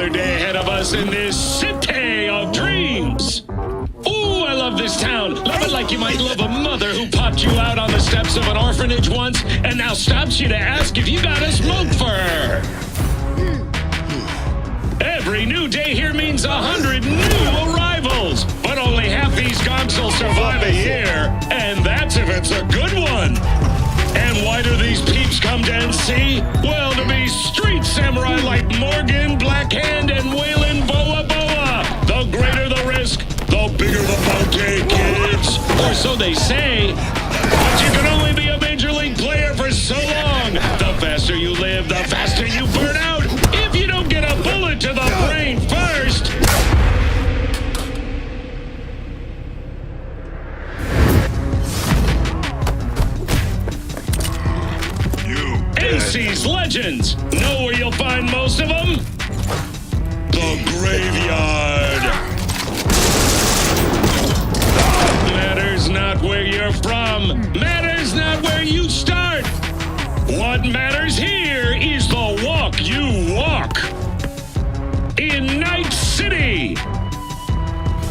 another day ahead of us in this city of dreams. Ooh, I love this town. Love it like you might love a mother who popped you out on the steps of an orphanage once and now stops you to ask if you got a smoke for her. Every new day here means 100 new arrivals, but only half these gonks will survive a year, and that's if it's a good one. And why do these peeps come to NC? Well, to be street samurai like Morgan, Blackhand, and Waylon Boa Boa. The greater the risk, the bigger the bounty, kids. Or so they say. But you can only be a major league player for so long. The faster you live, the faster you burn out. If you don't get a bullet to the brain first. NC's legends. Know where you'll find most of them? The graveyard. Matters not where you're from. Matters not where you start. What matters here is the walk you walk. In Night City.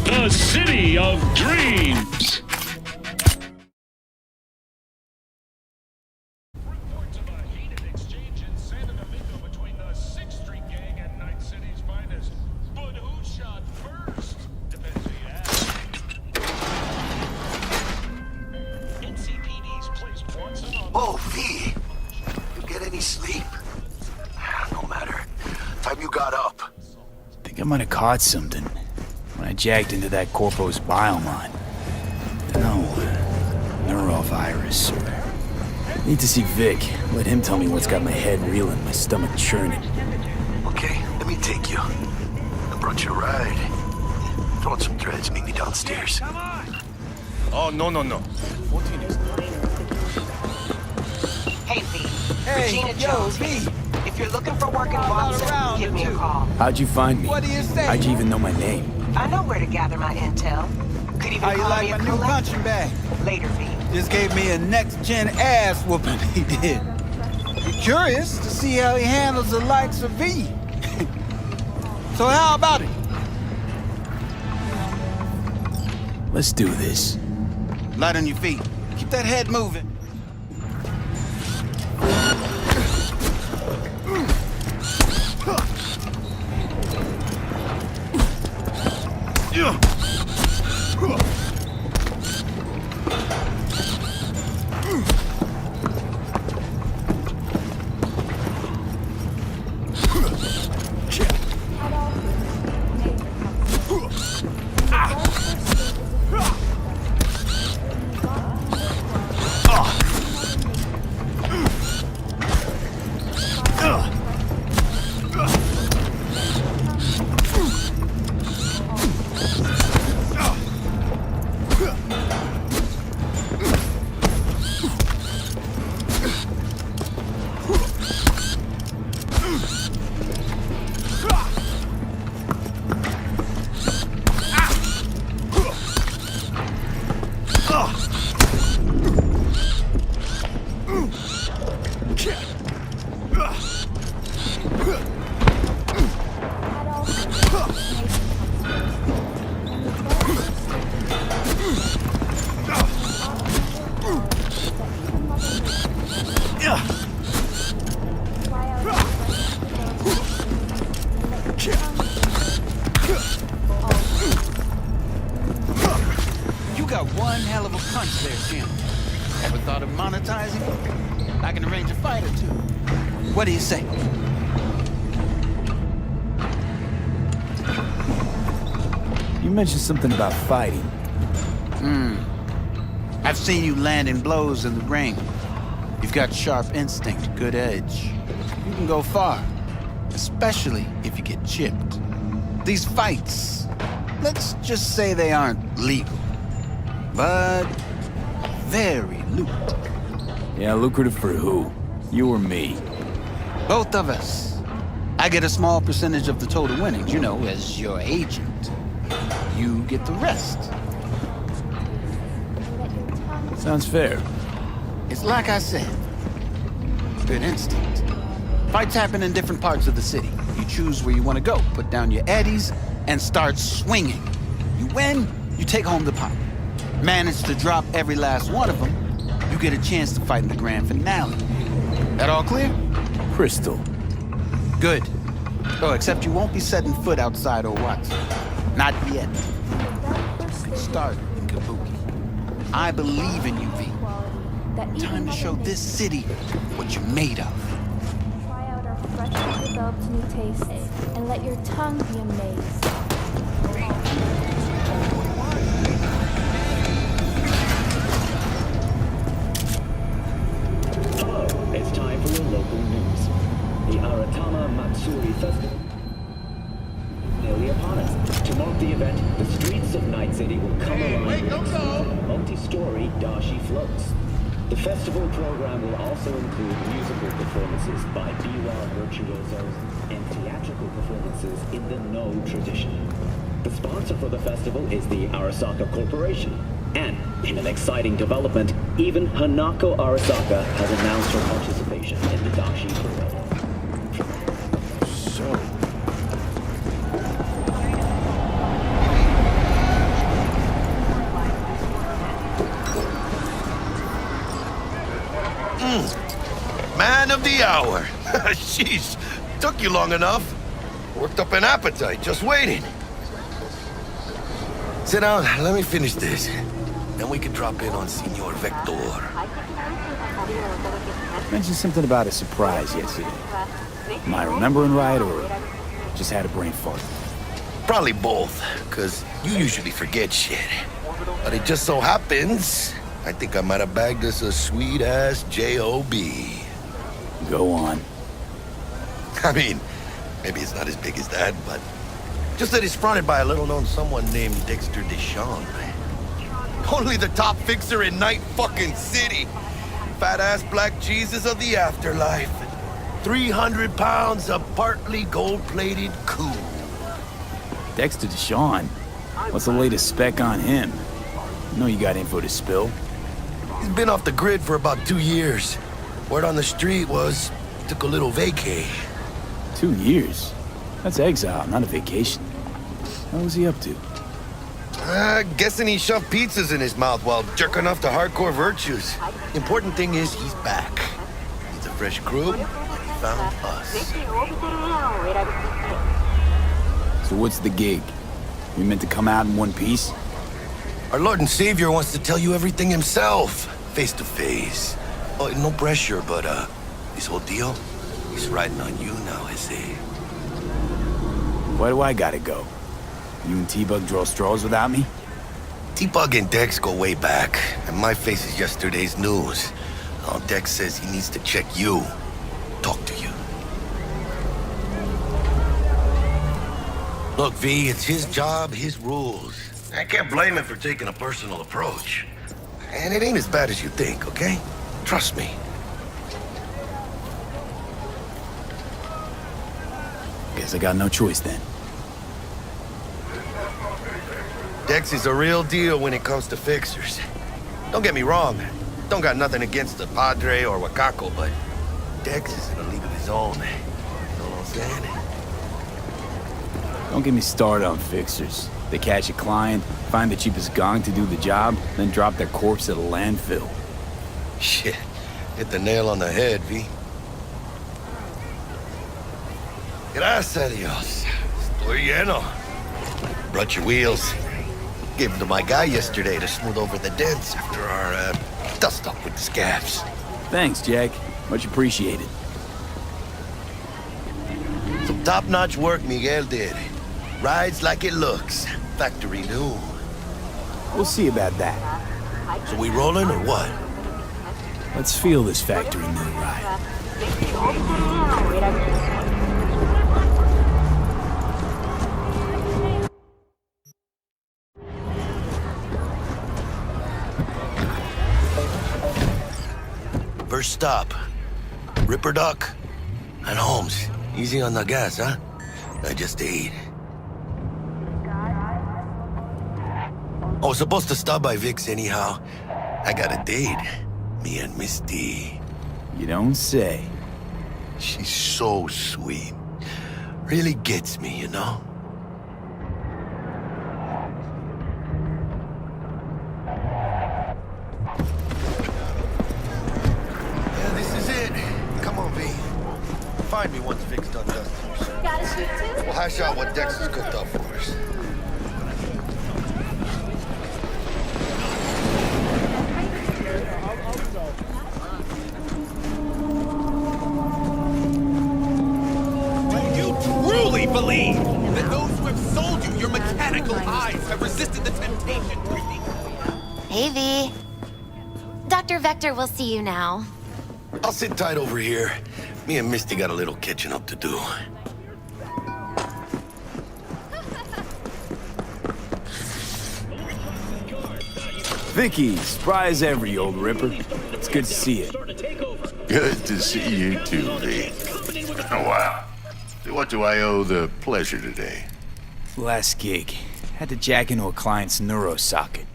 The city of dreams. Oh, V. You get any sleep? No matter. Time you got up. Think I might have caught something when I jacked into that Corpo's biomon. No, neurovirus. Need to see Vic. Let him tell me what's got my head reeling, my stomach churning. Okay, let me take you. I brought you a ride. Throw on some threads, meet me downstairs. Oh, no. Hey, V. Hey, Regina yo, Jones. V. If you're looking for work in Watson, give me a call. How'd you find me? What do you say? How'd you even know my name? I know where to gather my intel. Could even How you call like me my a new collect. punching bag? Later, V. Just gave me a next-gen ass whooping, he did. Be curious to see how he handles the likes of V. So how about it? Let's do this. Light on your feet. Keep that head moving. You got one hell of a punch there, Jim. Ever thought of monetizing? I can arrange a fight or two. What do you say? You mentioned something about fighting. I've seen you landing blows in the ring. You've got sharp instinct, good edge. You can go far, especially if you get chipped. These fights, let's just say they aren't legal, but very lucrative. Yeah, lucrative for who? You or me? Both of us. I get a small percentage of the total winnings, you know, as your agent. You get the rest. Sounds fair. It's like I said. Good instinct. Fights happen in different parts of the city. You choose where you want to go, put down your eddies, and start swinging. You win, you take home the pot. Manage to drop every last one of them, you get a chance to fight in the grand finale. That all clear? Crystal. Good. Oh, except you won't be setting foot outside Owatsu. Not yet. You can start in Kabuki. I believe in you, V. Time to show this city what you're made of. Try out our freshly developed new tastes and let your tongue be amazed. Hello, it's time for your local news. The Aratama Matsuri Festival nearly upon us. To mark the event, the streets of Night City will come alive with multi-story dashi floats. The festival program will also include musical performances by biwa virtuosos and theatrical performances in the No tradition. The sponsor for the festival is the Arasaka Corporation. And, in an exciting development, even Hanako Arasaka has announced her participation in the dashi parade. Man of the hour. Sheesh, took you long enough. Worked up an appetite, just waiting. Sit down, let me finish this. Then we can drop in on Senor Vector. Mentioned something about a surprise yesterday. Am I remembering right, or just had a brain fart? Probably both, because you usually forget shit. But it just so happens, I think I might have bagged us a sweet-ass J.O.B. Go on. I mean, maybe it's not as big as that, but just that it's fronted by a little-known someone named Dexter Deshawn. Only the top fixer in Night fucking City. Fat-ass black Jesus of the afterlife. 300 pounds of partly gold-plated cool. Dexter Deshawn? What's the latest spec on him? I know you got info to spill. He's been off the grid for about 2 years. Word on the street was he took a little vacay. 2 years? That's exile, not a vacation. What was he up to? Guessing he shoved pizzas in his mouth while jerking off to hardcore virtues. Important thing is he's back. He's a fresh crew, and he found us. So what's the gig? We meant to come out in one piece? Our Lord and Savior wants to tell you everything himself, face to face. Oh, no pressure, but this whole deal, he's riding on you now, I say. Why do I gotta go? You and T-Bug draw straws without me? T-Bug and Dex go way back, and my face is yesterday's news. Oh, Dex says he needs to check you, talk to you. Look, V, it's his job, his rules. I can't blame him for taking a personal approach. And it ain't as bad as you think, okay? Trust me. Guess I got no choice then. Dex is a real deal when it comes to fixers. Don't get me wrong. Don't got nothing against the Padre or Wakako, but Dex is in a league of his own. You know what I'm saying? Don't get me started on fixers. They catch a client, find the cheapest gong to do the job, then drop their corpse at a landfill. Shit. Hit the nail on the head, V. Gracias a Dios. Estoy lleno. Brought your wheels. Gave them to my guy yesterday to smooth over the dents after our dust-up with the scabs. Thanks, Jack. Much appreciated. Some top-notch work Miguel did. Rides like it looks. Factory new. We'll see about that. So we rolling or what? Let's feel this factory new ride. First stop. Ripper Duck and Holmes. Easy on the gas, huh? I just ate. I was supposed to stop by Vic's anyhow. I got a date. Me and Miss D. You don't say. She's so sweet. really gets me, you know? Yeah, this is it. Come on, V. Find me once Vic's done dusting herself. Got a shoot too? We'll hash out what Dex has cooked up for us. Truly believe that those who have sold you your mechanical eyes have resisted the temptation to redeem. Hey, V. Dr. Vector will see you now. I'll sit tight over here. Me and Misty got a little catching up to do. Vicky, spry as ever, you old ripper. It's good to see you. Good to see you too, V. Oh, wow. So what do I owe the pleasure today? Last gig. Had to jack into a client's neuro socket.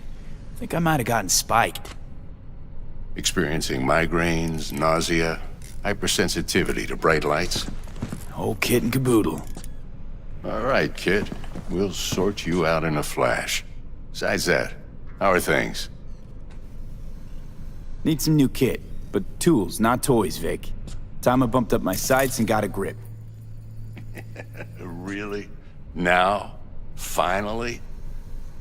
Think I might have gotten spiked. Experiencing migraines, nausea, hypersensitivity to bright lights? Whole kit and caboodle. All right, kid. We'll sort you out in a flash. Besides that, how are things? Need some new kit, but tools, not toys, Vic. Time I bumped up my sights and got a grip. Really? Now? Finally?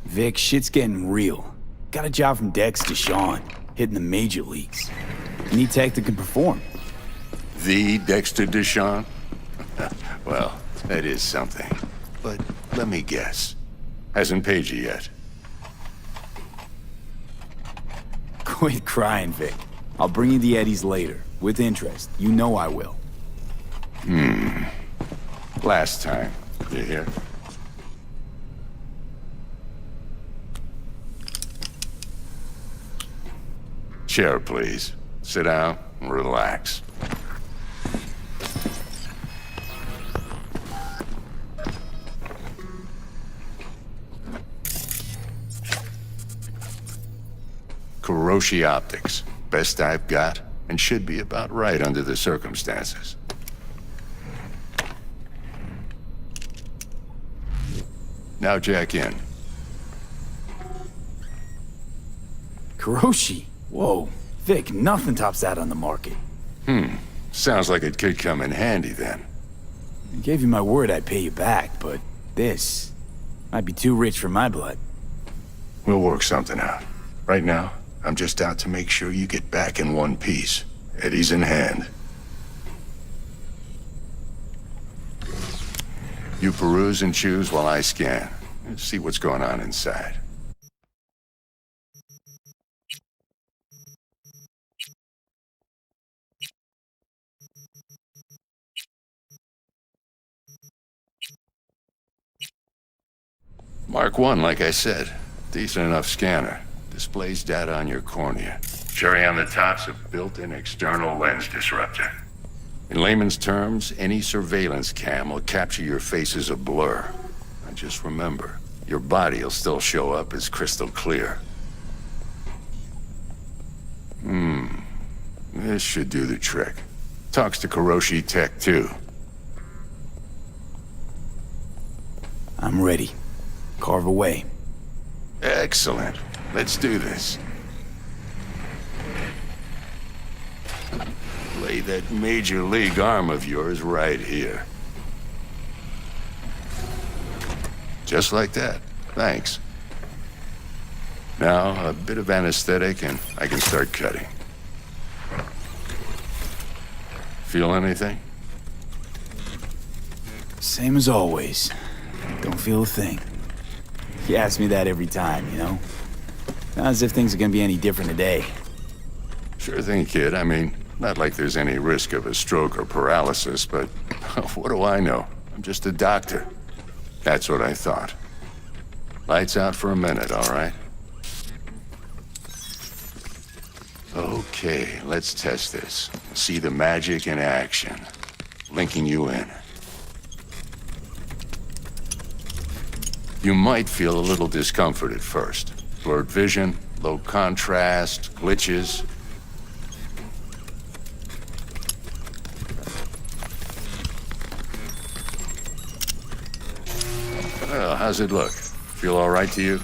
Vic, shit's getting real. Got a job from Dexter Deshawn, hitting the major leagues. Need tech that can perform. The Dexter Deshawn? Well, that is something. But let me guess. Hasn't paid you yet. Quit crying, Vic. I'll bring you the eddies later, with interest. You know I will. Last time. You hear? Chair, please. Sit down and relax. Kuroshi Optics. Best I've got, and should be about right under the circumstances. Now jack in. Kuroshi? Whoa. Vic, nothing tops that on the market. Sounds like it could come in handy then. I gave you my word I'd pay you back, but this might be too rich for my blood. We'll work something out. Right now, I'm just out to make sure you get back in one piece. Eddie's in hand. You peruse and choose while I scan. See what's going on inside. Mark 1, like I said. Decent enough scanner. Displays data on your cornea. Cherry on the top's a built-in external lens disruptor. In layman's terms, any surveillance cam will capture your face as a blur. And just remember, your body will still show up as crystal clear. This should do the trick. Talks to Kuroshi Tech, too. I'm ready. Carve away. Excellent. Let's do this. Lay that major league arm of yours right here. Just like that. Thanks. Now, a bit of anesthetic and I can start cutting. Feel anything? Same as always. Don't feel a thing. You ask me that every time, you know? Not as if things are gonna be any different today. Sure thing, kid. I mean, not like there's any risk of a stroke or paralysis, but what do I know? I'm just a doctor. That's what I thought. Lights out for a minute, all right? Okay, let's test this. See the magic in action. Linking you in. You might feel a little discomfort at first. Blurred vision, low contrast, glitches. How's it look? Feel all right to you?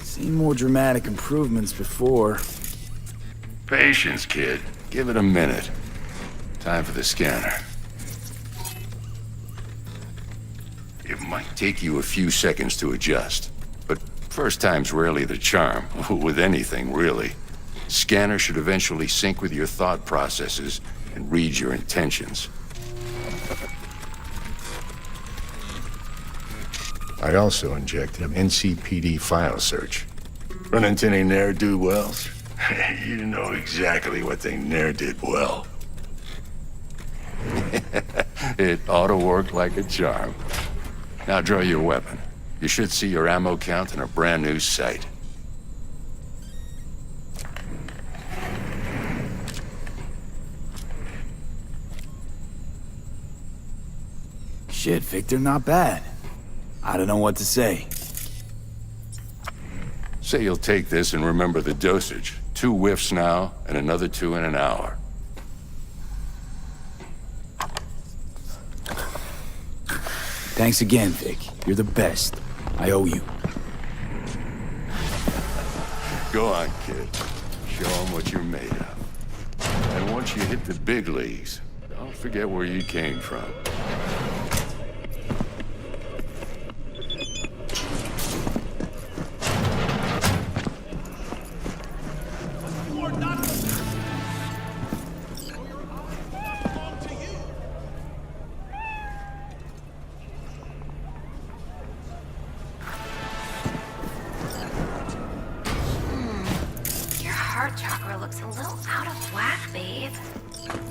Seen more dramatic improvements before. Patience, kid. Give it a minute. Time for the scanner. It might take you a few seconds to adjust, but first time's rarely the charm, with anything, really. Scanner should eventually sync with your thought processes and read your intentions. I also injected an NCPD file search. Run into any ne'er-do-wells? You know exactly what they ne'er did well. It ought to work like a charm. Now draw your weapon. You should see your ammo count in a brand new sight. Shit, Victor, not bad. I don't know what to say. Say you'll take this and remember the dosage. 2 whiffs now, and another 2 in an hour. Thanks again, Vic. You're the best. I owe you. Go on, kid. Show them what you're made of. And once you hit the big leagues, don't forget where you came from.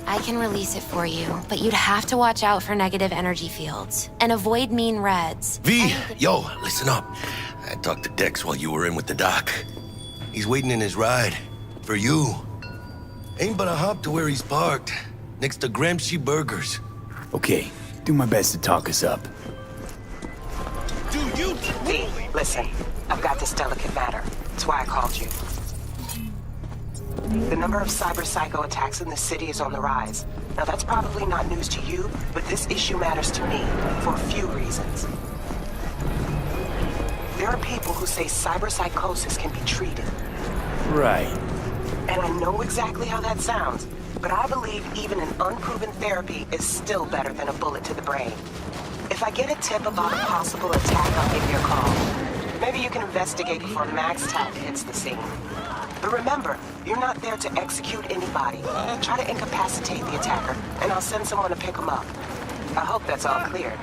I can release it for you, but you'd have to watch out for negative energy fields and avoid mean reds. V, yo, listen up. I talked to Dex while you were in with the doc. He's waiting in his ride. For you. Ain't but a hop to where he's parked. Next to Gramsci Burgers. Okay, do my best to talk us up. Dude, you V, listen. I've got this delicate matter. That's why I called you. The number of cyber-psycho attacks in the city is on the rise. Now that's probably not news to you, but this issue matters to me for a few reasons. There are people who say cyberpsychosis can be treated. Right. And I know exactly how that sounds, but I believe even an unproven therapy is still better than a bullet to the brain. If I get a tip about a possible attack, I'll give you a call. Maybe you can investigate before Max Tact hits the scene. But remember, you're not there to execute anybody. Try to incapacitate the attacker, and I'll send someone to pick him up. I hope that's all clear.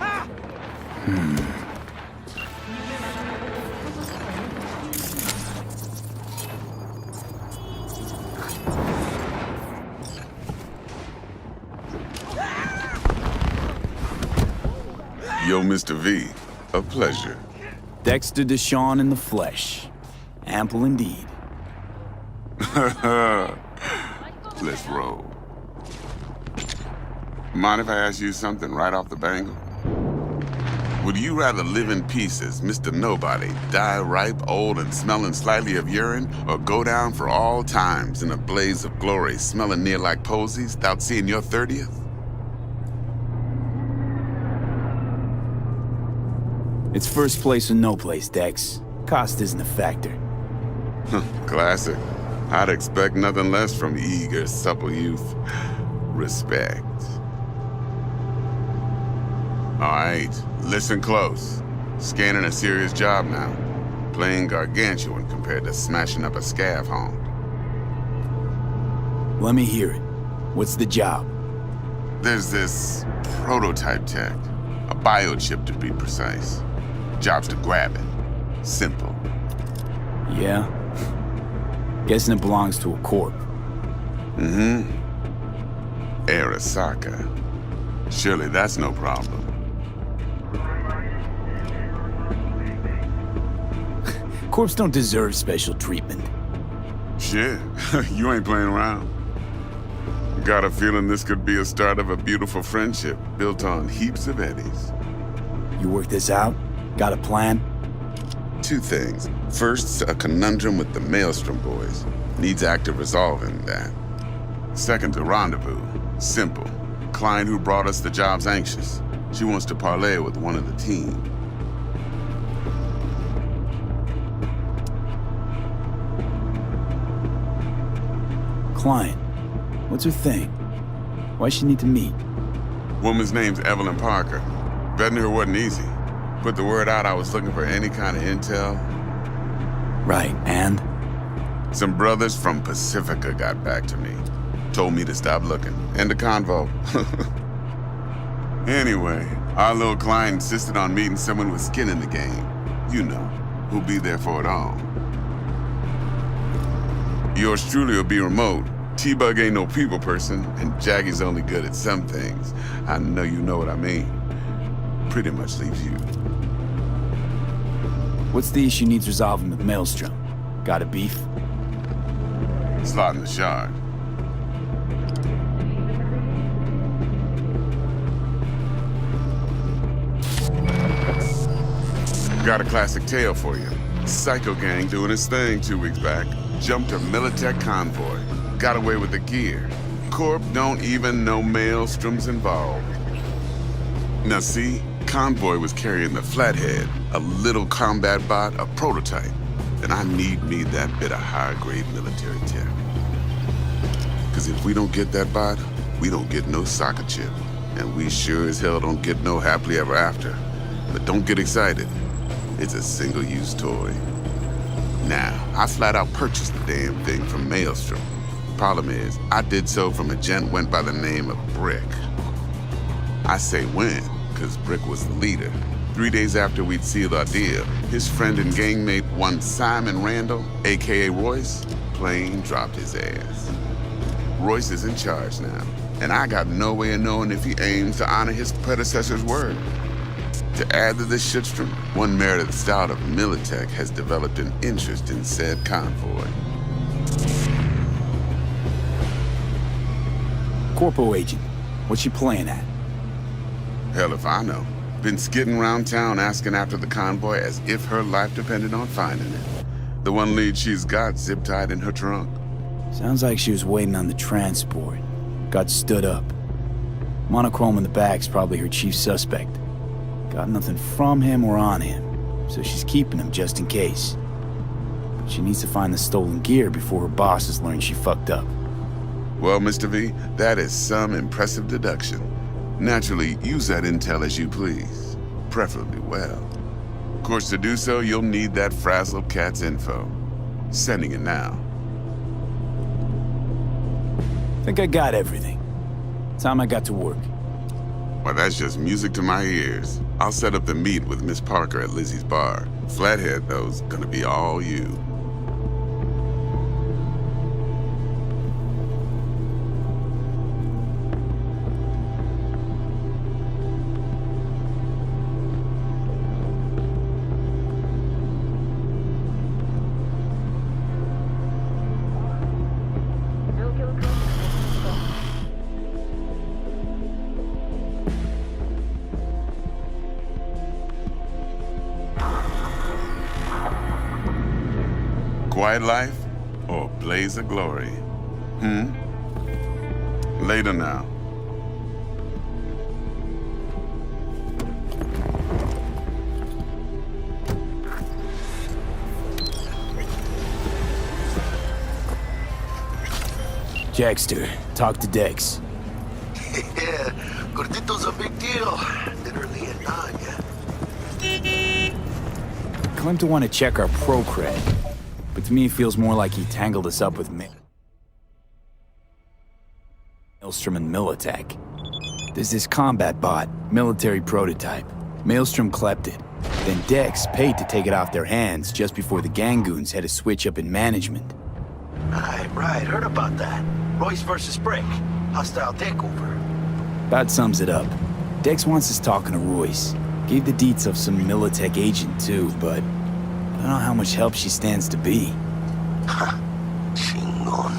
Yo, Mr. V, a pleasure. Dexter Deshawn in the flesh. Ample indeed. Let's roll. Mind if I ask you something right off the bangle? Would you rather live in peace as Mr. Nobody, die ripe, old, and smelling slightly of urine, or go down for all times in a blaze of glory, smelling near like posies, without seeing your 30th? It's first place or no place, Dex. Cost isn't a factor. Classic. I'd expect nothing less from eager, supple youth. Respect. All right, listen close. Scanning a serious job now. Playing gargantuan compared to smashing up a scav haunt. Let me hear it. What's the job? There's this prototype tech. A biochip to be precise. Job's to grab it. Simple. Yeah? Guessing it belongs to a corp. Mm-hmm. Arasaka. Surely that's no problem. Corps don't deserve special treatment. Shit, you ain't playing around. Got a feeling this could be a start of a beautiful friendship built on heaps of eddies. You work this out? Got a plan? 2 things. First, a conundrum with the Maelstorm boys. Needs active resolving that. Second, a rendezvous. Simple. client who brought us the job's anxious. She wants to parlay with one of the team. Client? What's her thing? Why she need to meet? Woman's name's Evelyn Parker. Vetting her wasn't easy. Put the word out I was looking for any kind of intel. Right, and? Some brothers from Pacifica got back to me. Told me to stop looking. End of convo. Anyway, our little client insisted on meeting someone with skin in the game. You know, who'll be there for it all. Yours truly will be remote. T-Bug ain't no people person, and Jaggy's only good at some things. I know you know what I mean. Pretty much leaves you. What's the issue needs resolving with Maelstrom? Got a beef? Slot in the shard. Got a classic tale for you. Psycho gang doing his thing 2 weeks back. Jumped a Militech convoy. Got away with the gear. Corp don't even know Maelstrom's involved. Now see, convoy was carrying the Flathead, a little combat bot, a prototype. And I need me that bit of high-grade military tech. Because if we don't get that bot, we don't get no soccer chip. And we sure as hell don't get no happily ever after. But don't get excited. It's a single-use toy. Now, I flat out purchased the damn thing from Maelstrom. Problem is, I did so from a gent went by the name of Brick. I say when, because Brick was the leader. 3 days after we'd sealed our deal, his friend and gangmate, one Simon Randall, aka Royce, plain dropped his ass. Royce is in charge now, and I got no way of knowing if he aims to honor his predecessor's word. To add to this shitstorm, one Meredith Stout of Militech has developed an interest in said convoy. Corpo agent, what's she playing at? Hell if I know. Been skidding around town asking after the convoy as if her life depended on finding it. The one lead she's got zip-tied in her trunk. Sounds like she was waiting on the transport. Got stood up. Monochrome in the back's probably her chief suspect. Got nothing from him or on him, so she's keeping him just in case. But she needs to find the stolen gear before her bosses learn she fucked up. Well, Mr. V, that is some impressive deduction. Naturally, use that intel as you please. Preferably well. Of course, to do so, you'll need that frazzled cat's info. Sending it now. Think I got everything. Time I got to work. Well, that's just music to my ears. I'll set up the meet with Miss Parker at Lizzie's bar. Flathead, though's gonna be all you. Quiet life or blaze of glory? Later now. Dexter, talk to Dex. Yeah, Gordito's a big deal. Literally and not, yeah. Claimed to want to check our pro cred, but to me it feels more like he tangled us up with Maelstrom and Militech. There's this combat bot, military prototype. Maelstrom clept it. Then Dex paid to take it off their hands just before the Gangoons had a switch up in management. Right, heard about that. Royce versus Brick. Hostile takeover. About sums it up. Dex wants us talking to Royce. Gave the deets of some Militech agent too, but I don't know how much help she stands to be. Ha, chingon.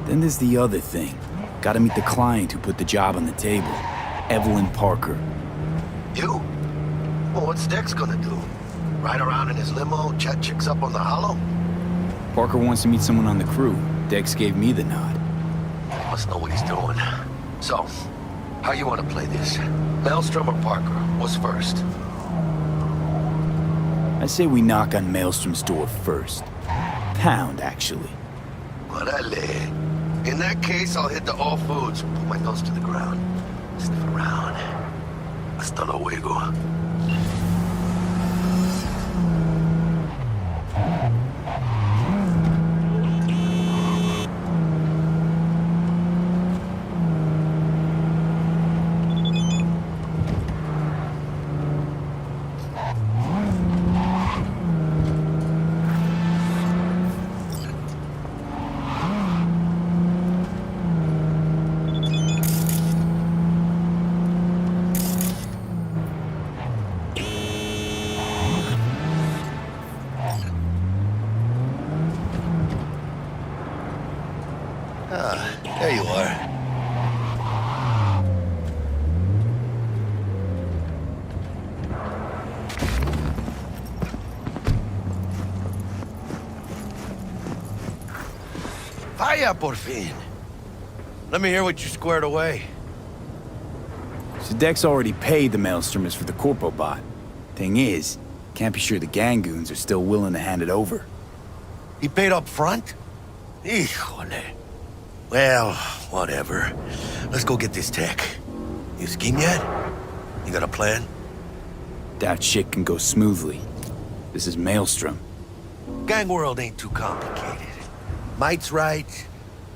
Then there's the other thing. Gotta meet the client who put the job on the table. Evelyn Parker. You? Well, what's Dex gonna do? Ride around in his limo, chat chicks up on the hollow? Parker wants to meet someone on the crew. Dex gave me the nod. must know what he's doing. So, how you want to play this? Maelstrom or Parker? What's first? I say we knock on Maelstrom's door first. Pound, actually. Orale. In that case, I'll hit the All Foods, put my nose to the ground, sniff around. Hasta luego. There you are. Vaya, por fin. Let me hear what you squared away. So Dex already paid the Maelstromers for the Corpo bot. Thing is, can't be sure the Gangoons are still willing to hand it over. He paid up front? Híjole. Well, whatever. Let's go get this tech. You scheme yet? You got a plan? Doubt shit can go smoothly. This is Maelstrom. Gang world ain't too complicated. Might's right.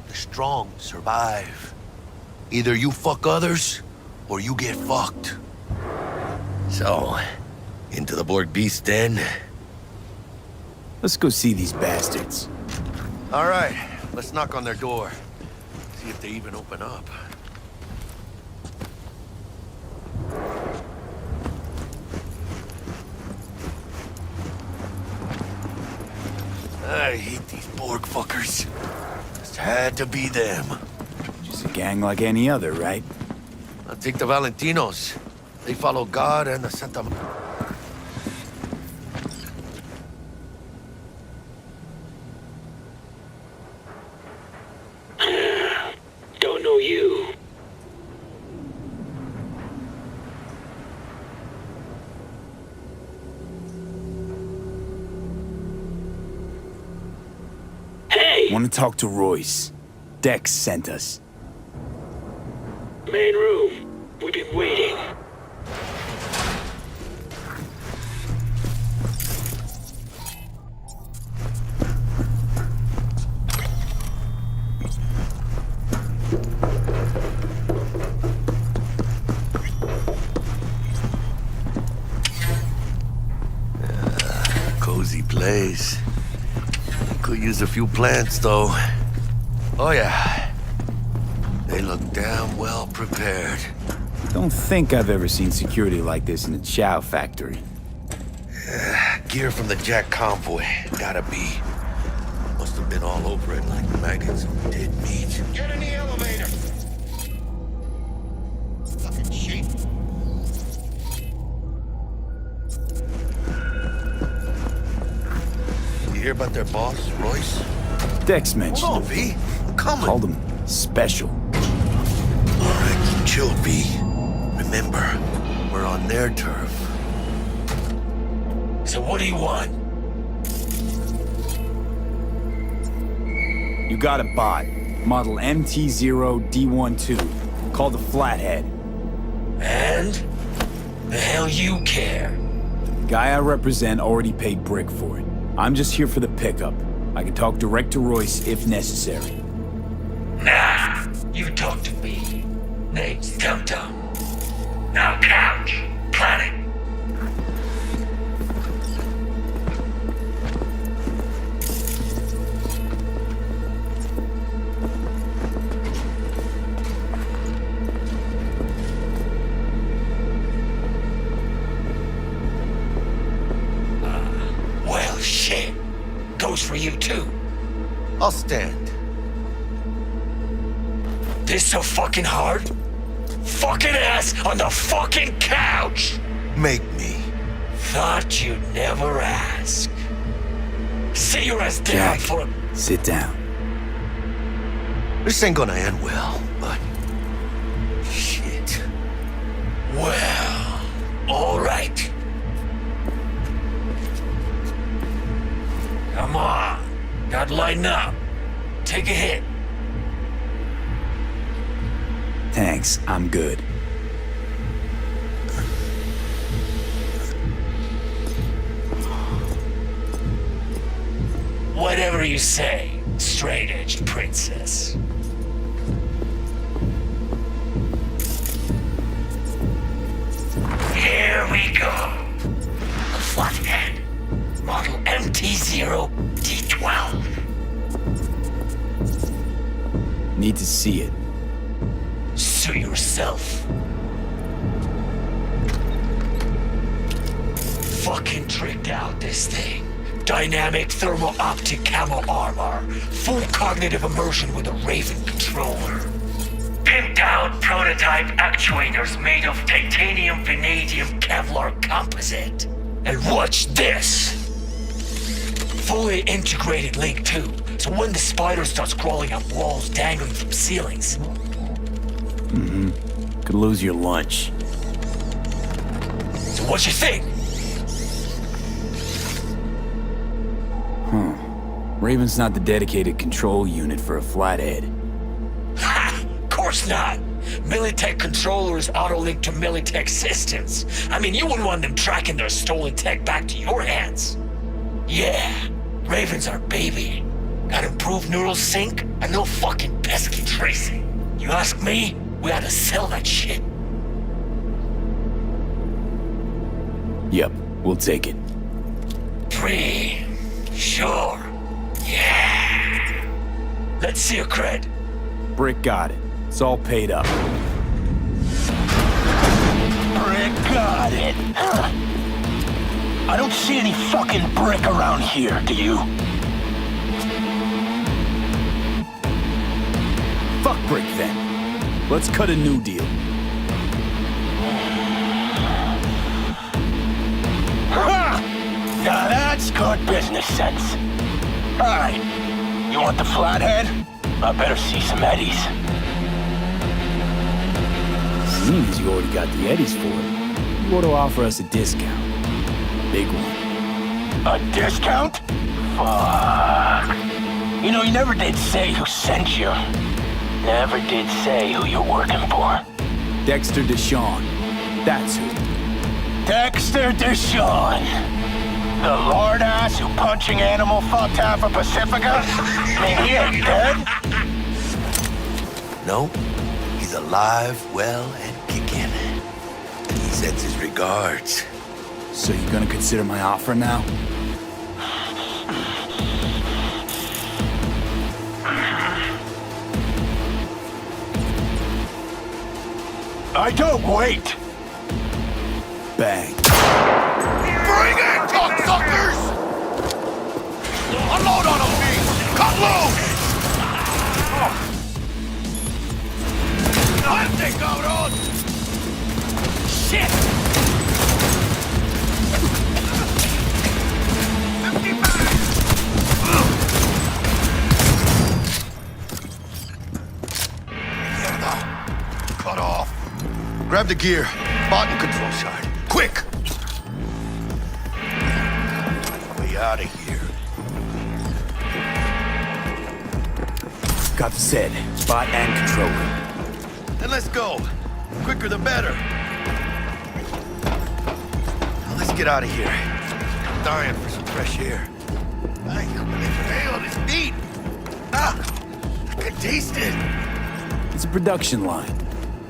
The strong survive. Either you fuck others, or you get fucked. So, into the Borg Beast den? Let's go see these bastards. All right, let's knock on their door. See if they even open up. I hate these Borg fuckers. Just had to be them. Just a gang like any other, right? I'll take the Valentinos. They follow God and the Santa... Don't know you. Hey! Want to talk to Royce. Dex sent us. Main room. We've been waiting. Cozy place. Could use a few plants, though. Oh, yeah. They look damn well prepared. Don't think I've ever seen security like this in a chow factory. Gear from the Jack convoy. Gotta be. Must have been all over it like maggots on dead meat. Get in the elevator! Fucking shit. You hear about their boss, Royce? Dex mentioned Hold on, V. I'm coming. Called him special. All right, keep chill, V. Remember, we're on their turf. So what do you want? You got a bot. Model MT0D12. Called the Flathead. And? The hell you care? The guy I represent already paid Brick for it. I'm just here for the pickup. I can talk direct to Royce if necessary. Nah, you talk to me. Name's Tum-Tum. Now couch. Planet. Well, shit. Goes for you, too. I'll stand. This so fucking hard? Fucking ass on the fucking couch! Make me. Thought you'd never ask. Sit your ass down Jack, for a... sit down. This ain't gonna end well, but... shit. Well, all right. Come on. Gotta lighten up. Take a hit. Thanks, I'm good. Whatever you say, straight-edged princess. Here we go. A flathead. Model MT-0D12. Need to see it. Suit yourself. Fucking tricked out, this thing. Dynamic thermo-optic camo armor. Full cognitive immersion with a Raven controller. Pimped out prototype actuators made of titanium, vanadium, Kevlar composite. And watch this! Fully integrated link tube, so when the spider starts crawling up walls dangling from ceilings. Could lose your lunch. So what you think? Raven's not the dedicated control unit for a flathead. Ha! Of course not! Militech controllers auto-link to Militech systems. I mean, you wouldn't want them tracking their stolen tech back to your hands. Yeah, Raven's our baby. Got improved neural sync and no fucking pesky tracing. You ask me, we ought to sell that shit. Yep, we'll take it. Sure. Yeah. Let's see your cred. Brick got it. It's all paid up. Brick got it. Huh. I don't see any fucking brick around here, do you? Fuck Brick then. Let's cut a new deal. Now that's good business sense. Alright, you want the flathead? I better see some eddies. Seeing as you already got the eddies for it, you ought to offer us a discount. Big one. A discount? Fuck. You know, you never did say who sent you. Never did say who you're working for. Dexter Deshawn. That's who. Dexter Deshawn. The lord-ass who punching animal fucked half of Pacifica? I mean, he ain't dead. No, he's alive, well, and kicking. He sends his regards. So you gonna consider my offer now? I don't wait. Bang. Bring it, cocksuckers! Unload on them, B! Cut loose! ¡Adelante, cabrón! Shit! 50 bags! Mierda! Cut off. Grab the gear. Button control shard. Quick! Way out of here. Got the set. Bot and controller. Then let's go. Quicker the better. Now let's get out of here. I'm dying for some fresh air. I inhale this meat. Ah! I can taste it. It's a production line.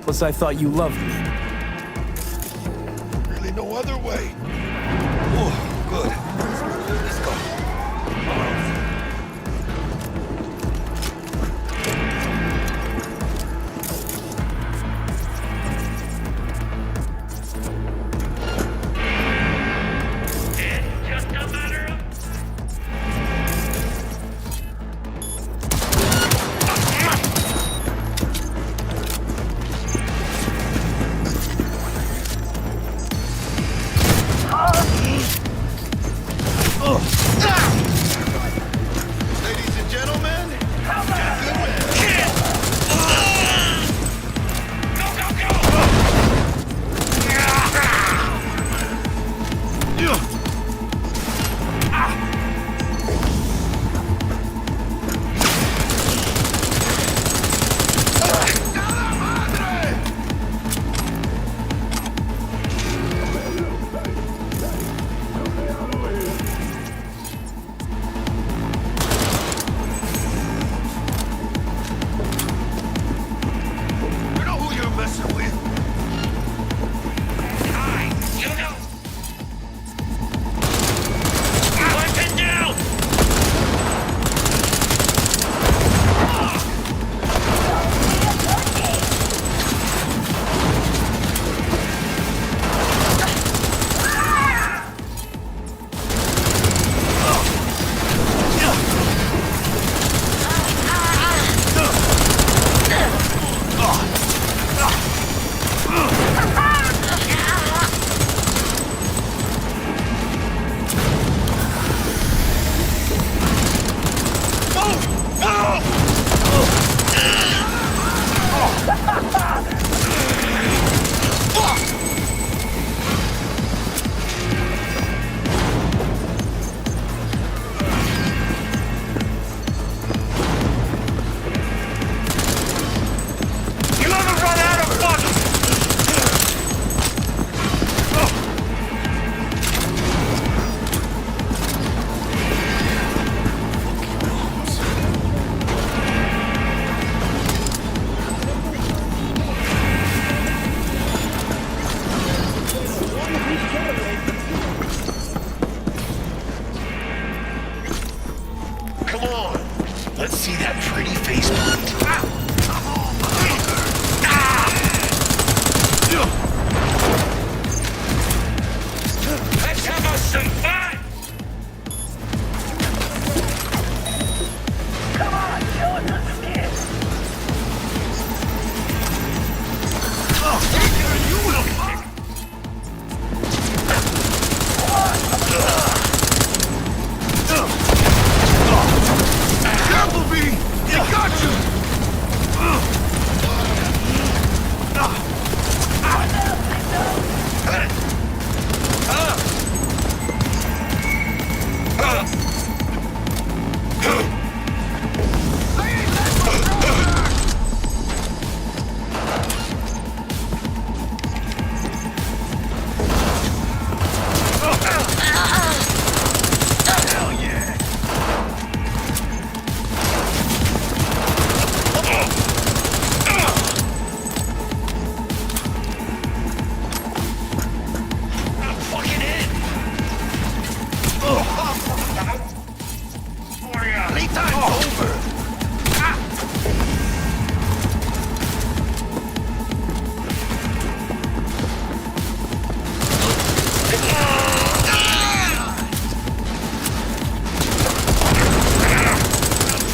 Plus, I thought you loved me. Really no other way. Oh, good. Let's go. Ah!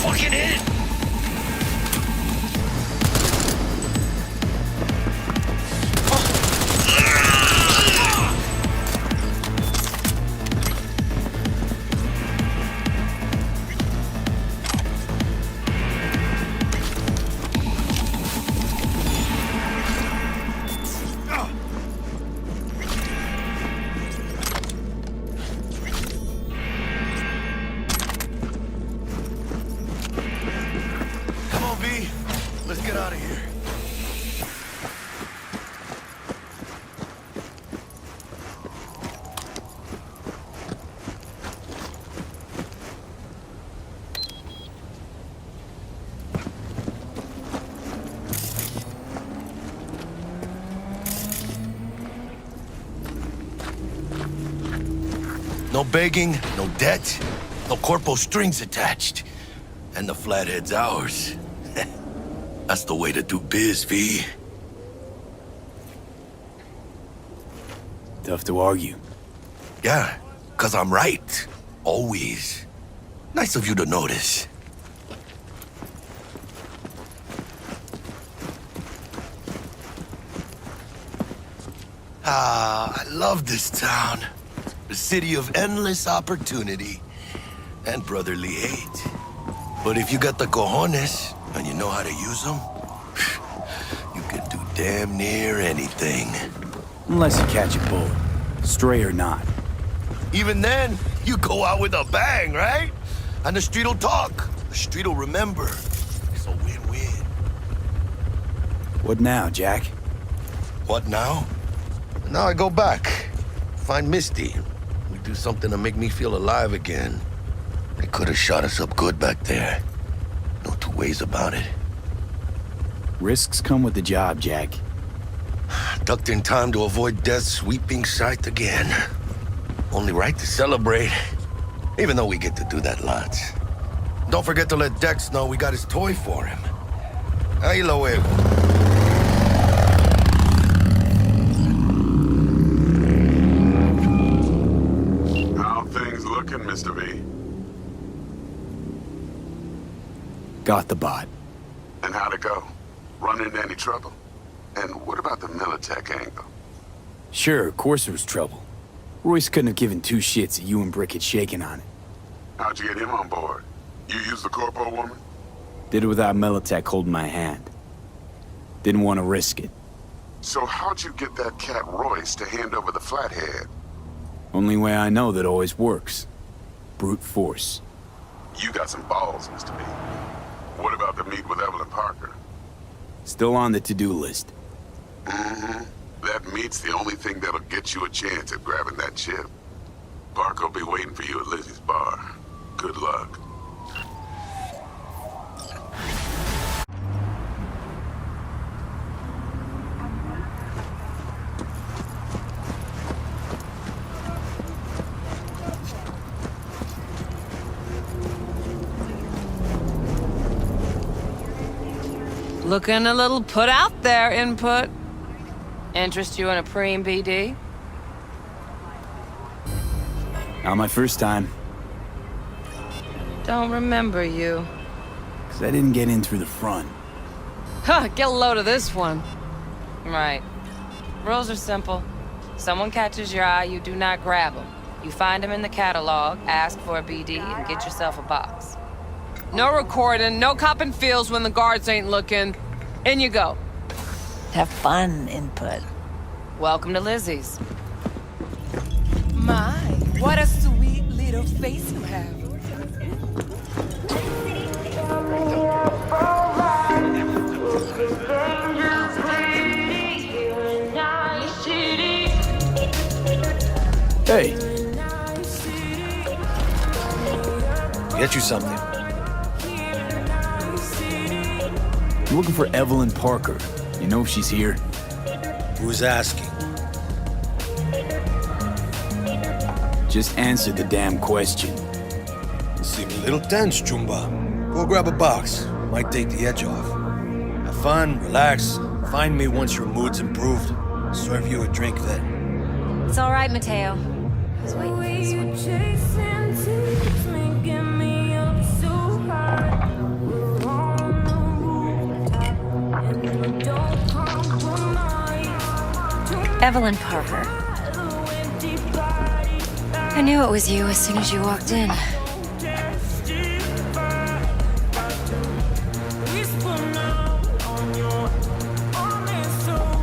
Fucking hit! Come on, V. Let's get out of here. No begging, no debt, no corpo strings attached. And the flathead's ours. That's the way to do biz, V. Tough to argue. Yeah, 'cause I'm right. Always. Nice of you to notice. I love this town. The city of endless opportunity and brotherly hate. But if you got the cojones and you know how to use them, you can do damn near anything. Unless you catch a bullet, stray or not. Even then, you go out with a bang, right? And the street'll talk. The street'll remember. It's a win-win. What now, Jack? What now? Now I go back. Find Misty. We do something to make me feel alive again. They could have shot us up good back there. No two ways about it. Risks come with the job, Jack. Ducked in time to avoid death's sweeping sight again. Only right to celebrate. Even though we get to do that lots. Don't forget to let Dex know we got his toy for him. Ahí luego. How things looking, Mr. V? Got the bot. And how'd it go? Run into any trouble? And what about the Militech angle? Sure, of course there was trouble. Royce couldn't have given two shits that you and Brick had shaken on it. How'd you get him on board? You used the corpo woman? Did it without Militech holding my hand. Didn't want to risk it. So how'd you get that cat Royce to hand over the flathead? Only way I know that always works. Brute force. You got some balls, Mr. B. What about the meet with Evelyn Parker? Still on the to-do list. Mm-hmm. That meet's the only thing that'll get you a chance at grabbing that chip. Parker'll be waiting for you at Lizzie's bar. Good luck. Looking a little put out there, Input. Interest you in a preem BD? Not my first time. Don't remember you. 'Cause I didn't get in through the front. Huh, get a load of this one. Right. Rules are simple. Someone catches your eye, you do not grab them. You find them in the catalog, ask for a BD, and get yourself a box. No recording, no copping feels when the guards ain't looking. In you go. Have fun, Input. Welcome to Lizzie's. My, what a sweet little face you have. Hey. Get you something. I'm looking for Evelyn Parker. You know if she's here? Who's asking? Just answer the damn question. You seem a little tense, Jumba. Go grab a box. Might take the edge off. Have fun, relax. Find me once your mood's improved. Serve you a drink then. It's all right, Mateo. I was waiting for this one. Evelyn Parker. I knew it was you as soon as you walked in.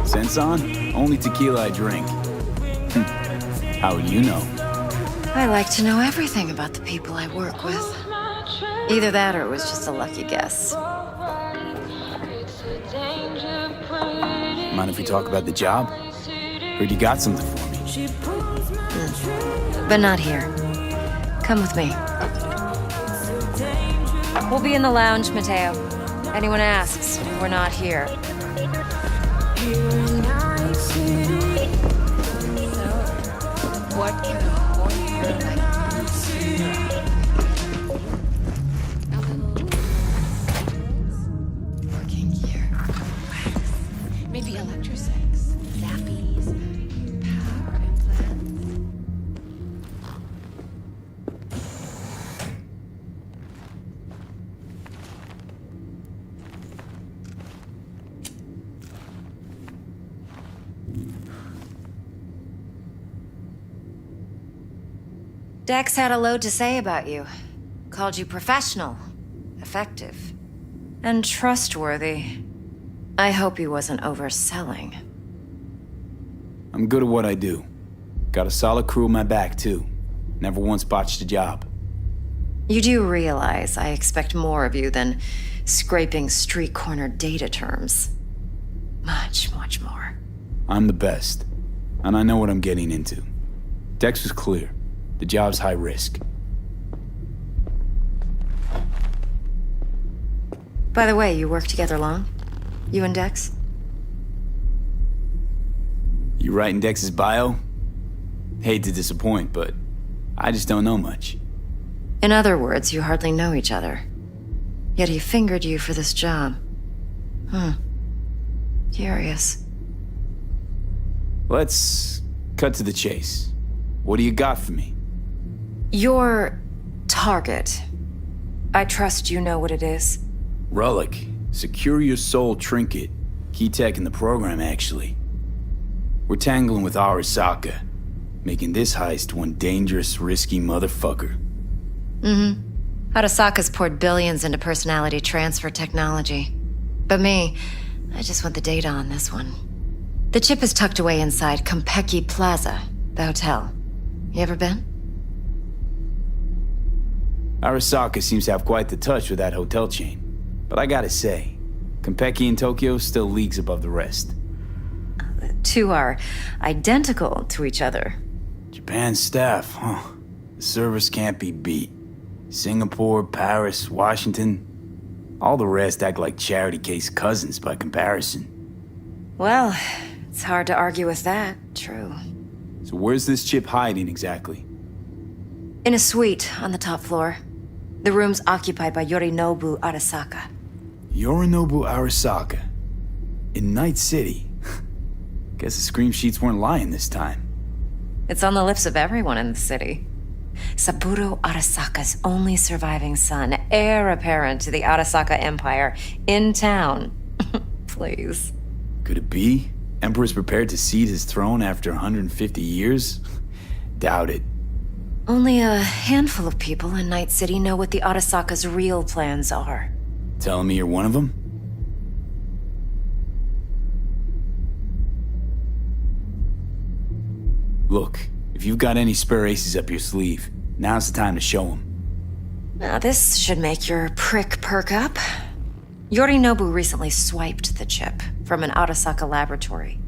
Sense on? Only tequila I drink. How would you know? I like to know everything about the people I work with. Either that or it was just a lucky guess. Mind if we talk about the job? Heard you got something for me. But not here. Come with me. We'll be in the lounge, Mateo. Anyone asks, we're not here. What can a boy here like you see? Working here. Maybe electrosex, zappies, power implants. Dex had a load to say about you. Called you professional, effective, and trustworthy. I hope he wasn't overselling. I'm good at what I do. Got a solid crew on my back, too. Never once botched a job. You do realize I expect more of you than scraping street corner data terms. Much, much more. I'm the best, and I know what I'm getting into. Dex was clear. The job's high risk. By the way, you work together long? You and Dex? You writing Dex's bio? Hate to disappoint, but I just don't know much. In other words, you hardly know each other. Yet he fingered you for this job. Curious. Let's cut to the chase. What do you got for me? Your target. I trust you know what it is. Relic. Secure your soul trinket. Key tech in the program, actually. We're tangling with Arasaka, making this heist one dangerous, risky motherfucker. Arasaka's poured billions into personality transfer technology. But me, I just want the data on this one. The chip is tucked away inside Konpeki Plaza, the hotel. You ever been? Arasaka seems to have quite the touch with that hotel chain. But I gotta say, Konpeki in Tokyo still leagues above the rest. The two are identical to each other. Japan staff, huh? The service can't be beat. Singapore, Paris, Washington. All the rest act like charity case cousins by comparison. Well, it's hard to argue with that. True. So where's this chip hiding exactly? In a suite on the top floor. The room's occupied by Yorinobu Arasaka. Yorinobu Arasaka? In Night City? Guess the scream sheets weren't lying this time. It's on the lips of everyone in the city. Saburo Arasaka's only surviving son, heir apparent to the Arasaka Empire, in town. Please. Could it be? Emperor's prepared to cede his throne after 150 years? Doubt it. Only a handful of people in Night City know what the Arasaka's real plans are. Telling me you're one of them? Look, if you've got any spare aces up your sleeve, now's the time to show them. Now this should make your prick perk up. Yorinobu recently swiped the chip from an Arasaka laboratory.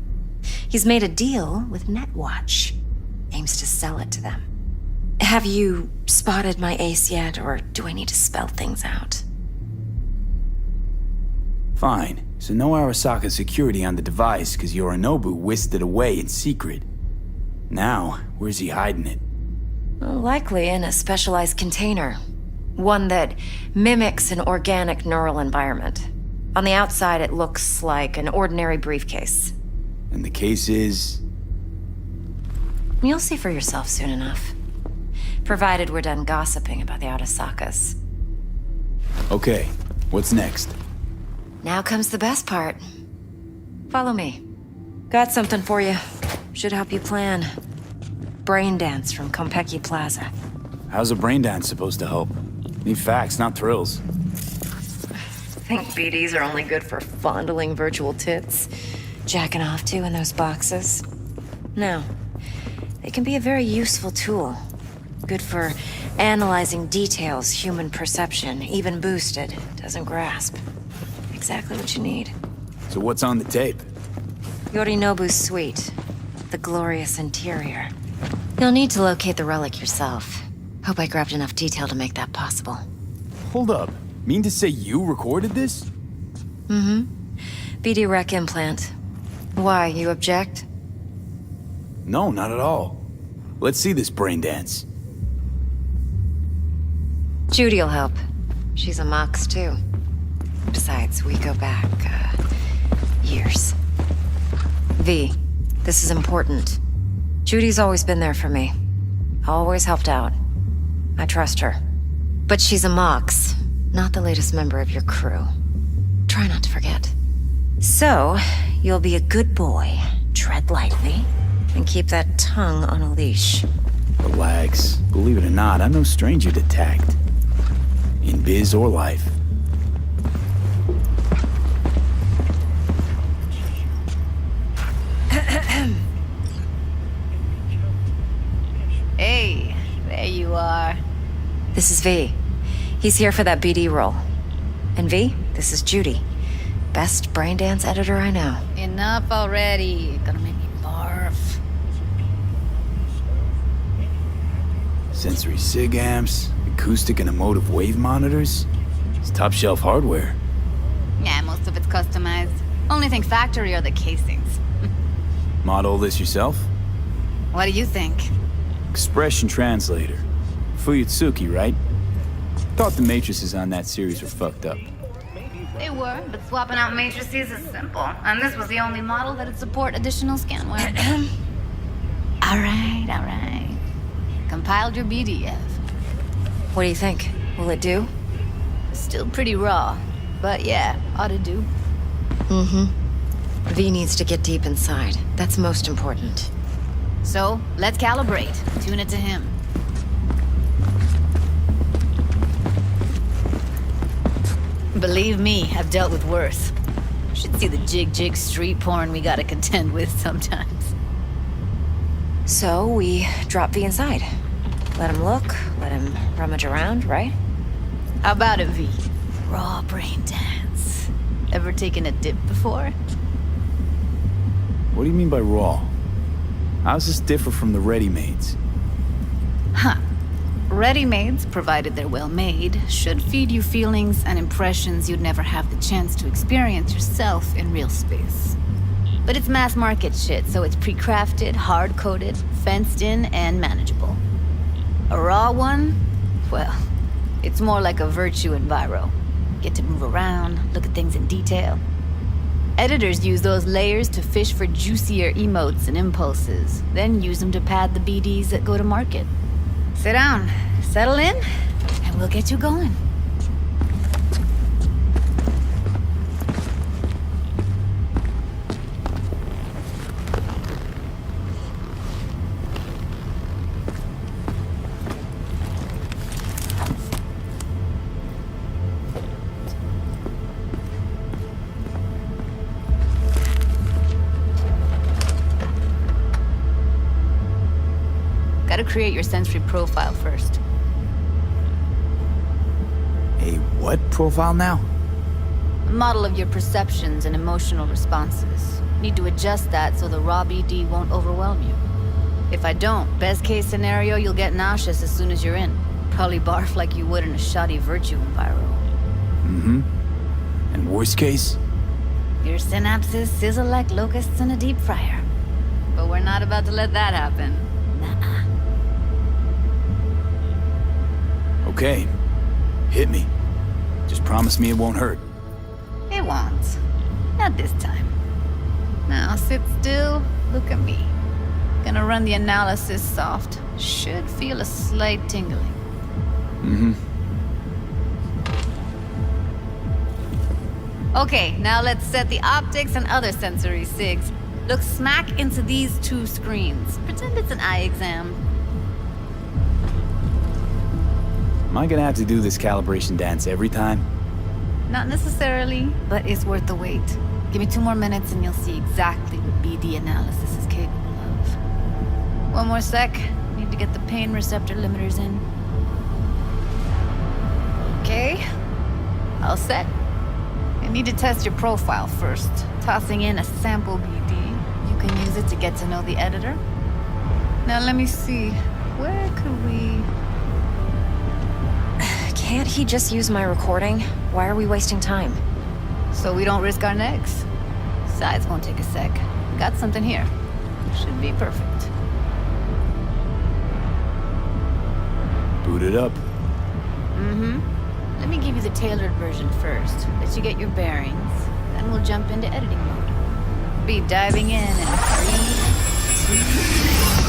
He's made a deal with Netwatch. Aims to sell it to them. Have you spotted my ace yet, or do I need to spell things out? Fine. So no Arasaka security on the device because Yorinobu whisked it away in secret. Now, where's he hiding it? Likely in a specialized container. One that mimics an organic neural environment. On the outside, it looks like an ordinary briefcase. And the case is... You'll see for yourself soon enough. Provided we're done gossiping about the Arasakas. Okay, what's next? Now comes the best part. Follow me. Got something for you. Should help you plan. Brain dance from Konpeki Plaza. How's a brain dance supposed to help? Need facts, not thrills. Think BDs are only good for fondling virtual tits? Jacking off to in those boxes? No. They can be a very useful tool. Good for analyzing details human perception, even boosted, doesn't grasp. Exactly what you need. So what's on the tape? Yorinobu's suite. The glorious interior. You'll need to locate the relic yourself. Hope I grabbed enough detail to make that possible. Hold up. Mean to say you recorded this? Mm-hmm. BD Rec implant. Why, you object? No, not at all. Let's see this brain dance. Judy'll help. She's a Mox, too. Besides, we go back, years. V, this is important. Judy's always been there for me. Always helped out. I trust her. But she's a Mox, not the latest member of your crew. Try not to forget. So, you'll be a good boy, tread lightly, and keep that tongue on a leash. Relax. Believe it or not, I'm no stranger to tact. In biz or life. Hey, there you are. This is V. He's here for that BD role. And V, this is Judy. Best brain dance editor I know. Enough already. Gonna make me barf. Sensory sig amps, acoustic and emotive wave monitors. It's top shelf hardware. Yeah, most of it's customized. Only thing factory are the casings. Model this yourself? What do you think? Expression translator. Fuyutsuki, right? Thought the matrices on that series were fucked up. They were, but swapping out matrices is simple. And this was the only model that'd support additional scanware. Alright. Compiled your BDF. What do you think? Will it do? Still pretty raw, but yeah, ought to do. Mm-hmm. V needs to get deep inside. That's most important. So, let's calibrate. Tune it to him. Believe me, I've dealt with worse. Should see the jig street porn we gotta contend with sometimes. So, we drop V inside. Let him look, let him rummage around, right? How about it, V? Raw brain dance. Ever taken a dip before? What do you mean by raw? How's this differ from the ready-mades? Huh. Ready-mades, provided they're well-made, should feed you feelings and impressions you'd never have the chance to experience yourself in real space. But it's mass-market shit, so it's pre-crafted, hard-coded, fenced-in, and manageable. A raw one? Well, it's more like a virtue enviro. Get to move around, look at things in detail. Editors use those layers to fish for juicier emotes and impulses, then use them to pad the BDs that go to market. Sit down, settle in, and we'll get you going. Gotta create your sensory profile first. A what profile now? A model of your perceptions and emotional responses. Need to adjust that so the raw BD won't overwhelm you. If I don't, best case scenario, you'll get nauseous as soon as you're in. Probably barf like you would in a shoddy virtue enviro. Mm-hmm. And worst case? Your synapses sizzle like locusts in a deep fryer. But we're not about to let that happen. Nuh-uh. Okay. Hit me. Just promise me it won't hurt. It won't. Not this time. Now sit still, look at me. Gonna run the analysis soft. Should feel a slight tingling. Mm-hmm. Okay, now let's set the optics and other sensory sigs. Look smack into these two screens. Pretend it's an eye exam. Am I gonna have to do this calibration dance every time? Not necessarily, but it's worth the wait. Give me 2 more minutes and you'll see exactly what BD analysis is capable of. One more sec. Need to get the pain receptor limiters in. Okay. All set. I need to test your profile first. Tossing in a sample BD. You can use it to get to know the editor. Now let me see. Where could we... Can't he just use my recording? Why are we wasting time? So we don't risk our necks. Besides, won't take a sec. Got something here. Should be perfect. Boot it up. Mm-hmm. Let me give you the tailored version first. Let you get your bearings. Then we'll jump into editing mode. Be diving in 3, 2...